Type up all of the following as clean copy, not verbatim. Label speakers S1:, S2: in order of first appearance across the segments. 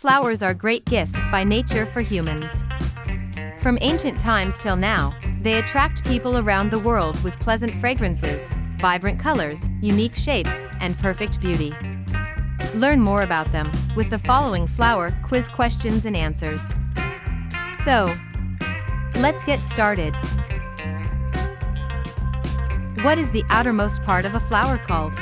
S1: Flowers are great gifts by nature for humans. From ancient times till now, they attract people around the world with pleasant fragrances, vibrant colors, unique shapes, and perfect beauty. Learn more about them with the following flower quiz questions and answers. So, let's get started. What is the outermost part of a flower called?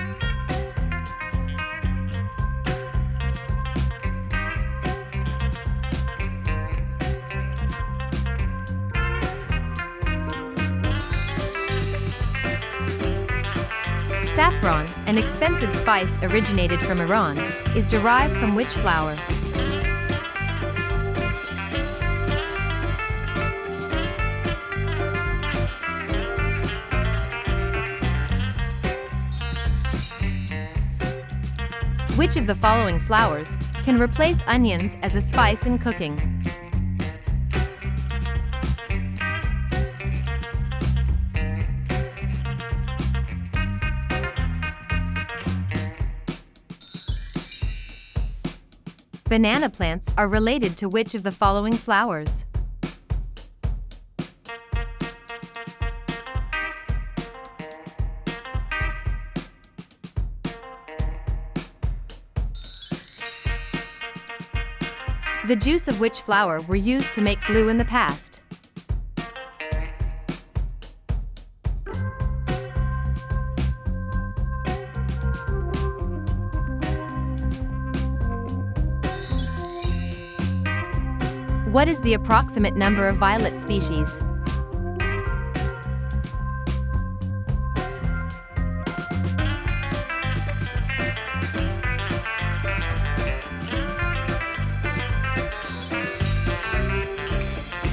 S1: Saffron, an expensive spice originated from Iran, is derived from which flower? Which of the following flowers can replace onions as a spice in cooking? Banana plants are related to which of the following flowers? The juice of which flower were used to make glue in the past? What is the approximate number of violet species?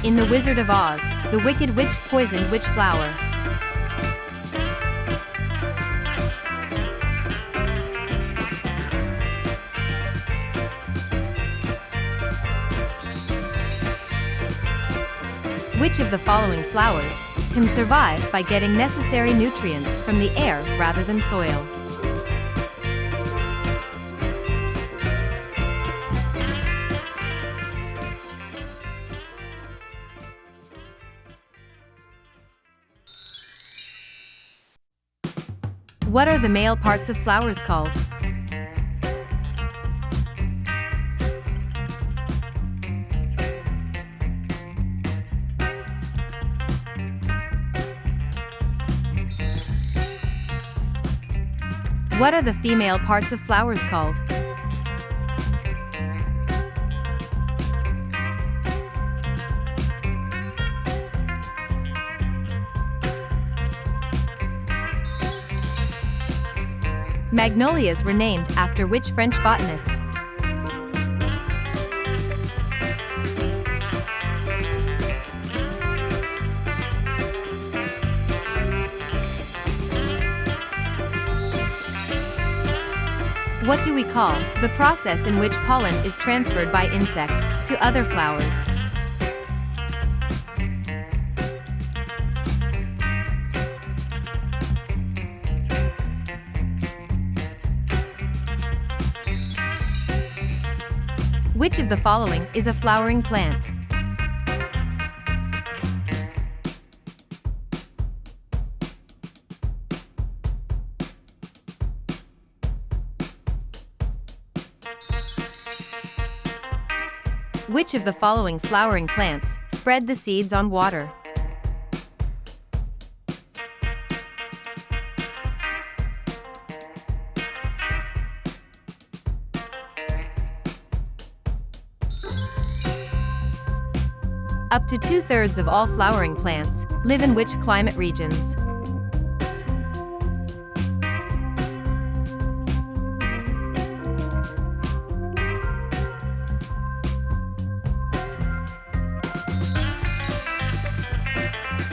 S1: In The Wizard of Oz, the Wicked Witch poisoned which flower? Which of the following flowers can survive by getting necessary nutrients from the air rather than soil? What are the male parts of flowers called? What are the female parts of flowers called? Magnolias were named after which French botanist? What do we call the process in which pollen is transferred by insect to other flowers? Which of the following is a flowering plant? Which of the following flowering plants spread the seeds on water? Up to 2/3 of all flowering plants live in which climate regions?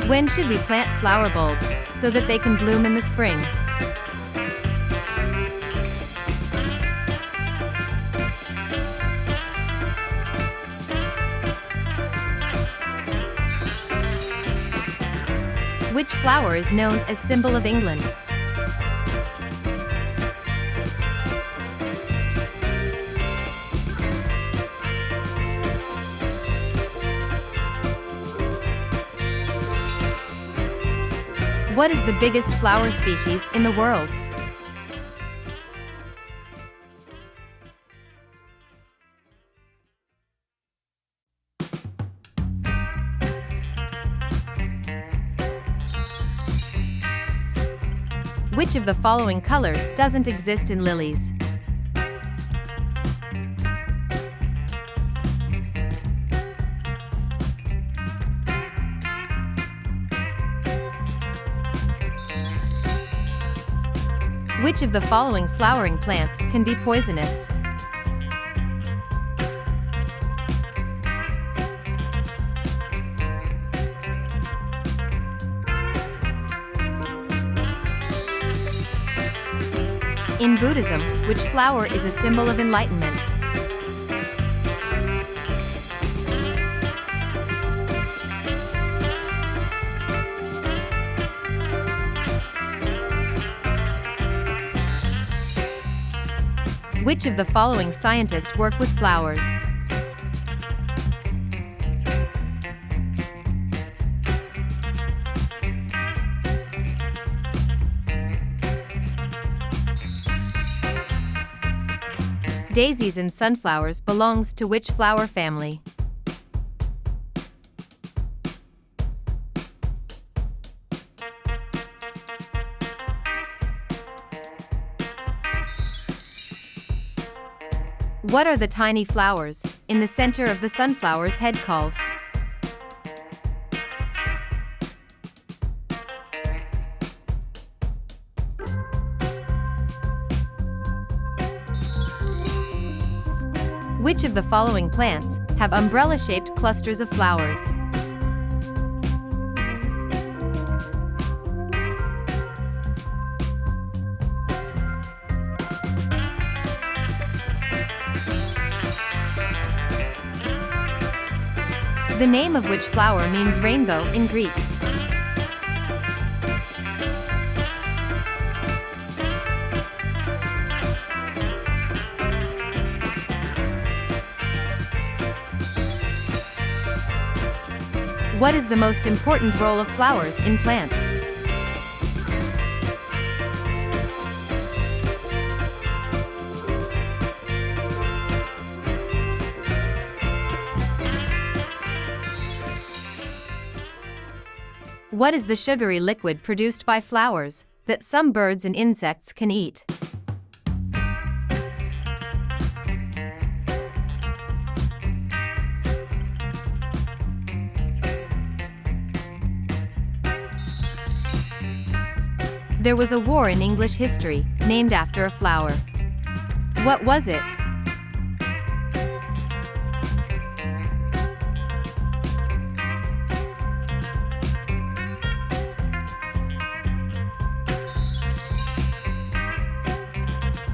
S1: When should we plant flower bulbs so that they can bloom in the spring? Which flower is known as symbol of England? What is the biggest flower species in the world? Which of the following colors doesn't exist in lilies? Which of the following flowering plants can be poisonous? In Buddhism, which flower is a symbol of enlightenment? Which of the following scientists work with flowers? Daisies and sunflowers belongs to which flower family? What are the tiny flowers in the center of the sunflower's head called? Which of the following plants have umbrella-shaped clusters of flowers? The name of which flower means rainbow in Greek? What is the most important role of flowers in plants? What is the sugary liquid produced by flowers that some birds and insects can eat? There was a war in English history named after a flower. What was it?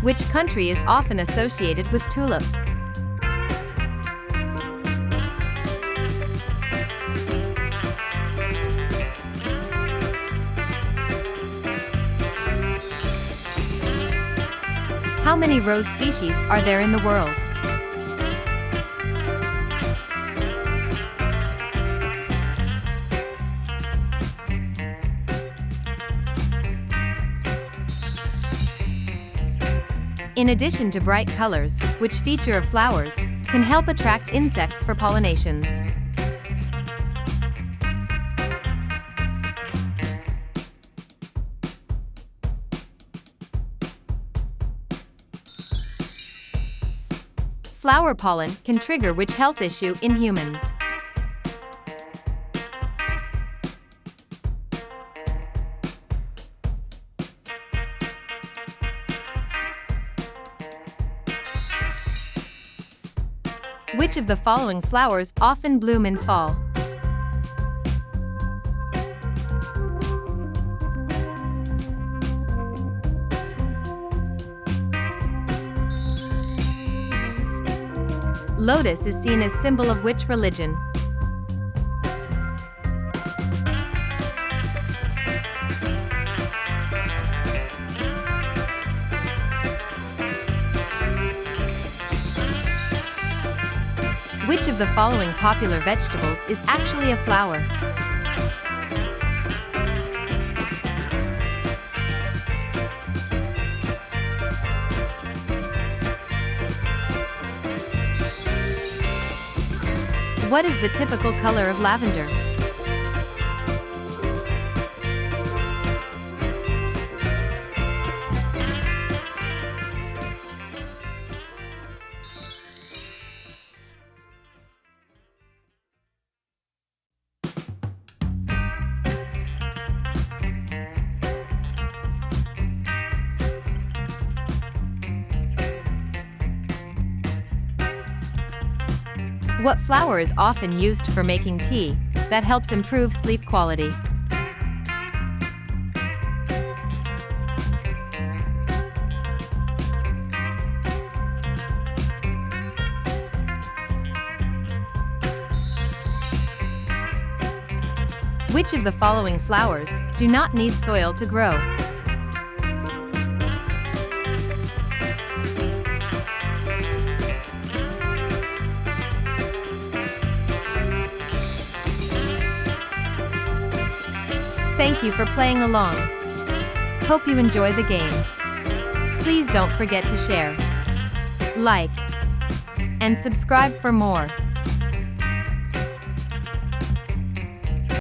S1: Which country is often associated with tulips? How many rose species are there in the world? In addition to bright colors, which feature of flowers can help attract insects for pollinations? Flower pollen can trigger which health issue in humans? Which of the following flowers often bloom in fall? Lotus is seen as symbol of which religion? Which of the following popular vegetables is actually a flower? What is the typical color of lavender? What flower is often used for making tea that helps improve sleep quality? Which of the following flowers do not need soil to grow? Thank you for playing along. Hope you enjoy the game. Please don't forget to share, like, and subscribe for more.